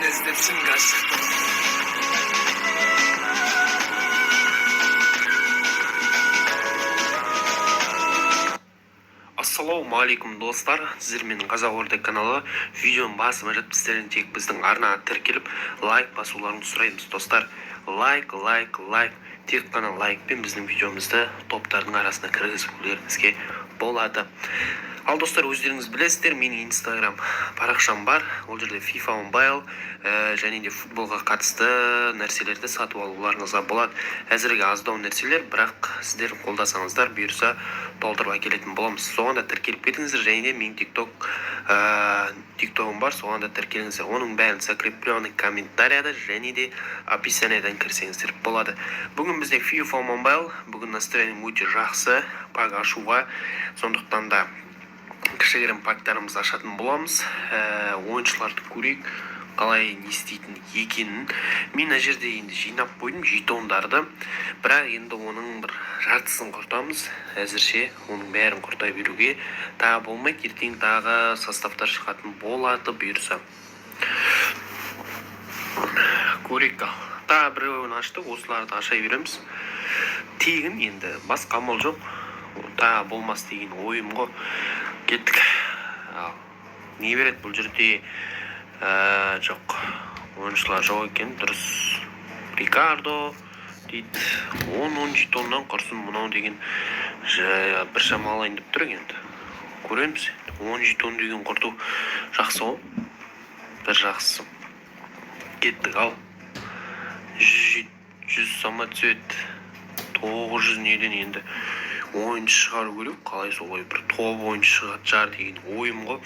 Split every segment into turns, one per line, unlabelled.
іздепсің ғашықтық. Ассалаумағалейкум достар, сіздер менің Қазақ Орда каналы. Видеоның басыма жатып сіздерден тек біздің арнаға тіркеліп лайк басуларыңызды сұраймыз достар. Лайк. Тек қана лайкпен біздің видеомызды топтардың арасына кіргізулеріңізге болады. Ал достар, өздеріңіз білесіздер, менің инстаграм парақшам бар. Ол жерде FIFA Mobile және де футболға қатысты нәрселерді сатып алуларыңызға болады. Әзірге аздау нәрселер, бірақ сіздер қолдасаңыздар бұйырса толтырып әкелетін боламыз. Соған да тіркеліп кетіңіздер, және де менің тиктогым бар, соған да тіркеліңіздер. Оның бәрін закрепленный комментарияда және де описаниядан кірсеңіздер болады. Бүгін бізде FIFA Mobile, бүгін настроением өте жақсы, пак ашуға, сондықтан да кішігірім пактарымызды ашатын боламыз. Ойыншыларды көрейік, қалай не істейтін екенін. Мен мына жерде енді жинап қойдым жетондарды, бірақ енді оның бір жартысын құртамыз. Әзірше оның бәрін құрта беруге тағы болмайды, ертең тағы составтар шығатын болады бұйырса. Көрейік. Тағы біреуін аштық, осыларды аша береміз. Тегін енді басқа амал жоқ. Тағы болмас деген ойым ғой. Кеттік. Не береді бұл жерде? Жоқ. Ойыншылар жоқ екен, дұрыс. Рикардо дейді. 10 жетоннан құрсын мұнау деген бір шама алайын деп тұр енді. Көреміз. 10 жетон деген құрту жақсы ғой. Бір жақсы. Кеттік, ал. 100 самоцвет. 900 неден енді ойыншы шығару керек, қалай солай бір топ ойыншы шығар деген ойым ғой.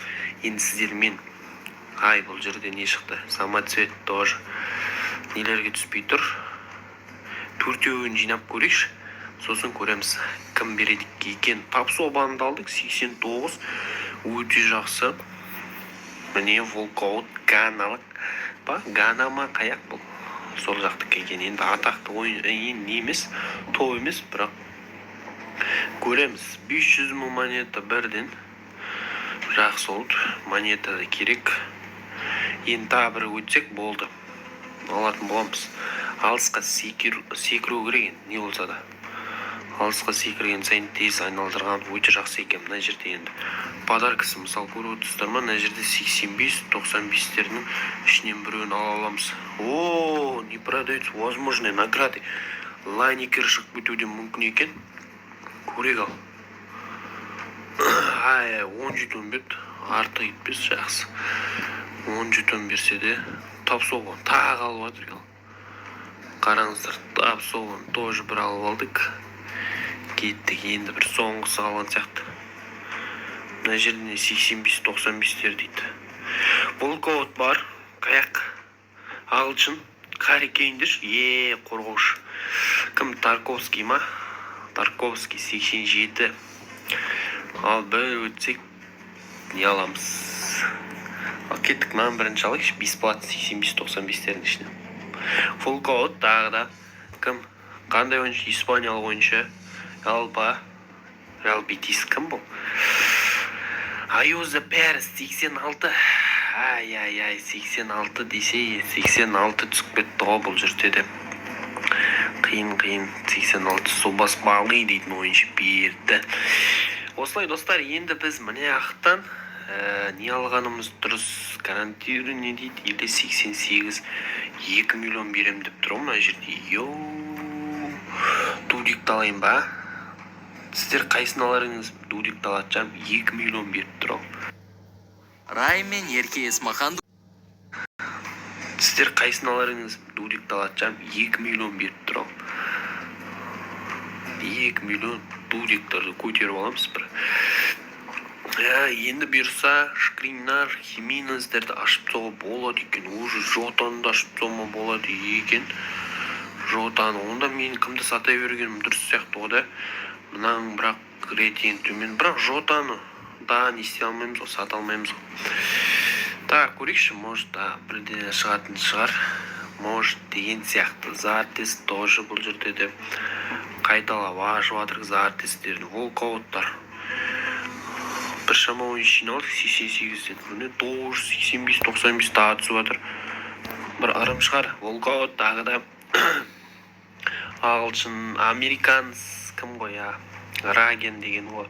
Енді сіздермен бұл жерде не шықты? Самоцвет тоже нелерге түспей тұр. Төртеуін жинап көрейікші, сосын көреміз кім береді екен. Тапсо банды алдық, 89, өте жақсы. Міне Волкаут Ганалық ба? Гана ма қаяқ бұл? Сол жақтық екен. Енді атақты ойын емес, топ емес, бірақ көреміз. 500 мың монета бірден жақсы олды. Монета да керек. Енді тағы бір өтсек болды. Алатын боламыз. Алысқа секіру керек, не болса да. Алысқа секірген сайын тез айналдырған өте жақсы екен. Мына жерде енді подаркасы, мысалы көріп отырсыздар ма? Мына жерде 85-95-тердің ішінен біреуін ала аламыз. Не продаются возможные награды. Лайникер шығып кетуде мүмкін екен. Көрек ал. 10 жетон берді. Арты етпес, жақсы. 10 жетон берсе де тапсоған тағы алып атыр. Қараңыздар, тапсоған тоже бір алып алдық. Кеттік, енді бір соңғысы алған сияқты. Мына жерде 85-95-тер дейді. Волкаут бар, қаяқ, ағылшын, Қарекейіндір, қорғаушы. Кім, Тарковский ма? Тарковский 87. Ал бір өтсек не аламыз? Ал кеттік, маған бірінші алайықшы, бесплатно 85-95-тердің ішіне. Волкаут тағы да. Кім? Қандай ойыншы? Испаниялық ойыншы. Алба. Реал Бетис кім бұл? Айоза Пәріс 86. 86 десе 86 түсіп кетті ғой бұл жерде де. Қиын 86 Собас Балы дейтін ойыншы берді. Осылай достар, енді біз міне ақтан не алғанымыз дұрыс? Гарантиру не дейді? Елде 88 2 миллион берем деп тұр ма жерде? Дудикті алайын ба? Сіздер қайсын аларыңыз? Дудикті алатжам 2 миллион беріп тұр.
Рай мен Ерке Есмахан.
Сіздер қайсын аларыңыз? Дудикті алатжам 2 миллион беріп тұр. 2 миллион дудиктерді көтеріп аламыз бір. Енді бұйырса Шкринар, Химинездерді ашып соға болады екен. Уже Жотаны ашып соға болады екен. Жотаны. Онда мен кімді сата бергенім дұрыс сияқты ода. Мұнаң бірақ рейтинг төмен. Бірақ Жотаны да не істей алмаймыз ғой, сата алмаймыз ғой. Так, көрейікші, может, бірден шығатын шығар. Может деген сияқты. Зартес тоже бұл жерде де қайталап ашып атырық зартестерді. Волкауттар. Бір шама ойын жиналдық 88-ден. Міне 985-95 тағы түсіп атыр. бір ырым шығар. Волкаут тағы да ағылшын, американс кім ғой, Раген деген ғой.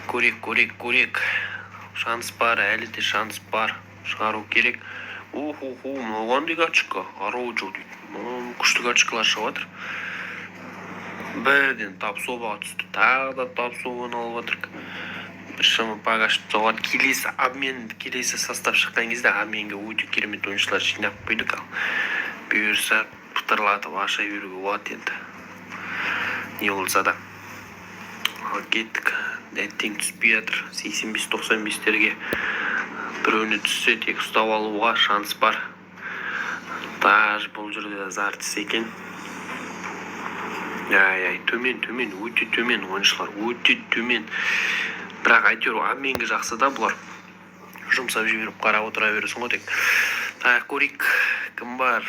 Көрек. Шанс бар, әлі де шанс бар. Шығару керек. Мынаған очко. Арочу дейді. Күшті очкалар шығып жатыр. Бірден тапсобаға түсті. Тағы да тапсобаны алып жатыр. Бір шама пагашып соғады. Келесі состав шыққан кезде обменге өте керемет ойыншылар жинап қойдық. Бұйырса пытырлатып аша беруге болады енді. Не болса да. Кеттік. Дәттен түспей жатыр. 85-95-терге біреуіне түссе тек ұстап алуға шанс бар. Таж бұл жерде Зартис екен. Төмен, өте төмен ойыншылар, өте төмен. Бірақ әйтеуір обменге жақсы да бұлар. Жұмсап жіберіп қарап отыра бересің ғой тек. Көрейік, кім бар?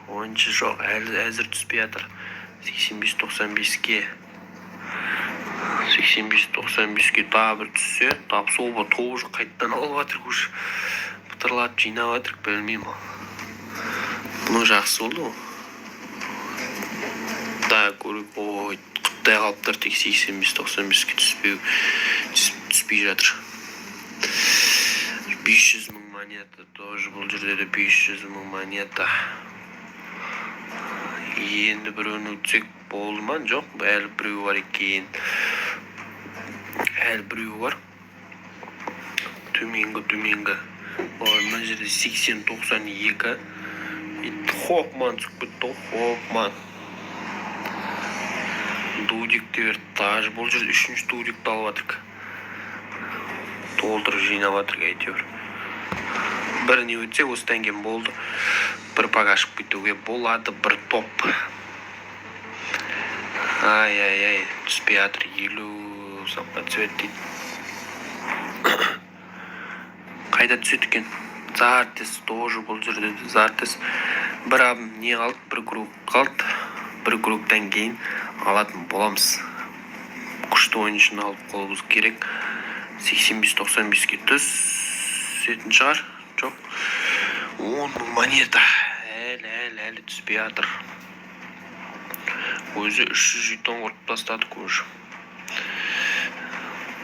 Ойыншы жоқ, әзір түспей жатыр. 85-95-ке. 85-95-ке тағы бір түссе, тапсоба тоже қайттан алып жатыр. Пытырлатып жинап жатыр, білмеймін. Бұның жақсы болды ғой. Көріп, құттай қалыптар тек 85-95-ке түспей жатыр. 500 мың монета, тоже бұл жерде де 500 мың монета. Енді біреуін өтсек болды ма? Жоқ, әлі біреу бар екен. Әлі біреу бар. Төменгі. Мына жерде 80-92. Хопман түсіп кетті, Хопман. Дудикті берді, таж бұл жерде 3-ші дудикті алып жатырық. Толтырып жинап жатырық әйтеуір. Біріне өтсе, осыдан кейін болды. Бір пагашып кетуге болады, бір топ. Түспей жатыр, 50 самоцвет дейді. Қайда түседі екен? Зартис, тоже бұл жерде Зартис. Бір не қалды, бір круг қалды. Бір кругтан кейін алатын боламыз. Күшті ойыншыны алып қолымыз керек. 85-95-ке түсетін шығар. Жоқ. 10 мың монета. Әлі түспей жатыр. Өзі 300 жетон құрып тастады көш.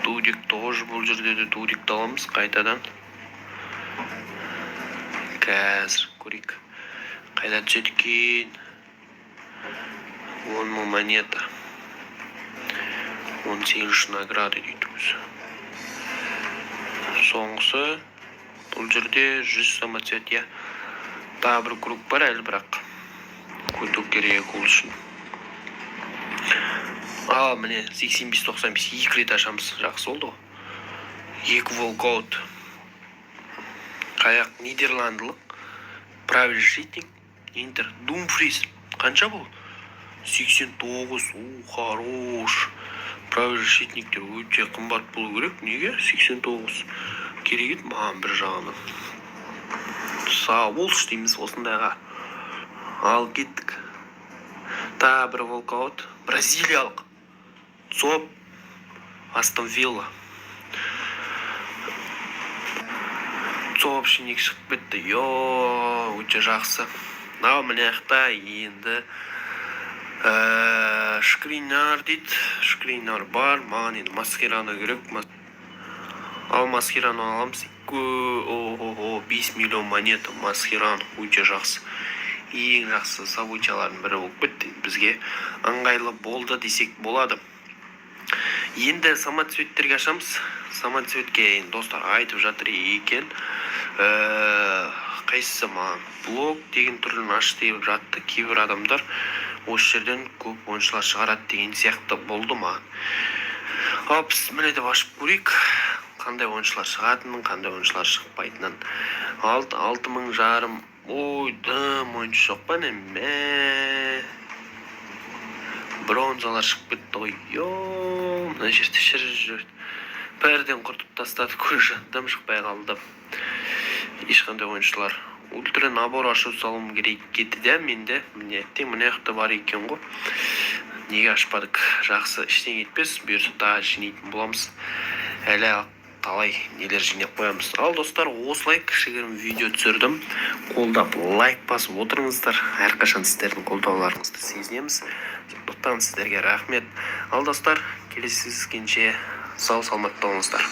Дудик тоже бұл жерде де дудикті аламыз қайтадан. Қазір көрейік. Қайда түседі екен? 10 мың монета. 18 награды дейді өзі. Соңғысы бұл жерде 100 самоцвет. Тағы бір круг бар әлі бірақ. Көту керек ол үшін. Міне 85-95 2 рет ашамыз. Жақсы болды ғой. 2 волкаут. Қаяқ Нидерландылық. Правильный Интер. Думфрис. Қанша болды? 89. Хорош. Правильный шетниктер өте қымбат болу керек. Неге? 89. Керек еді маған бір жағынан. Сау болшы дейміз осындайға. Ал кеттік. Тағы бір волкаут. Бразилиялық. Цоп. Астон Вилла. Цоп шинек шығып кетті. Өте жақсы. Міне ақта енді Шкринар дейді. Шкринар бар. Маған енді Маскерано керек. Ал Маскерано аламыз. 5 миллион монета Маскерано. Өте жақсы. Ең жақсы событиялардың бірі болып кетті. Бізге ыңғайлы болды десек болады. Енді самоцветтерге ашамыз. Самоцветке достар айтып жатыр екен. Қайсысы маған блок деген түрін аш деп жатты. Кейбір адамдар осы жерден көп ойыншылар шығарады деген сияқты болды маған. Біз міне деп ашып көрейік. Қандай ойыншылар шығатынын, қандай ойыншылар шықпайтынын. 6,5 жарым. Дым ойыншы жоқ па неме. Бронзалар шығып кетті ғой. Мына жерде жүреді. Бәрден құртып тастады көші. Дым шықпай қалды. Ешқандай ойыншылар. Ультра набор ашу салым керек кетті де менде. Міне яқты бар екен ғой. Неге ашпадық? Жақсы іштен кетпес. Бұйырса тағы жинейтін боламыз. Әлі талай нелер жинап қоямыз. Ал достар, осылай кішігірім видео түсірдім. Қолдап лайк басып отырыңыздар. Әрқашан сіздердің қолдауларыңызды сезінеміз. Сондықтан сіздерге рахмет. Ал достар, келесі кездескенше сау саламатта болыңыздар.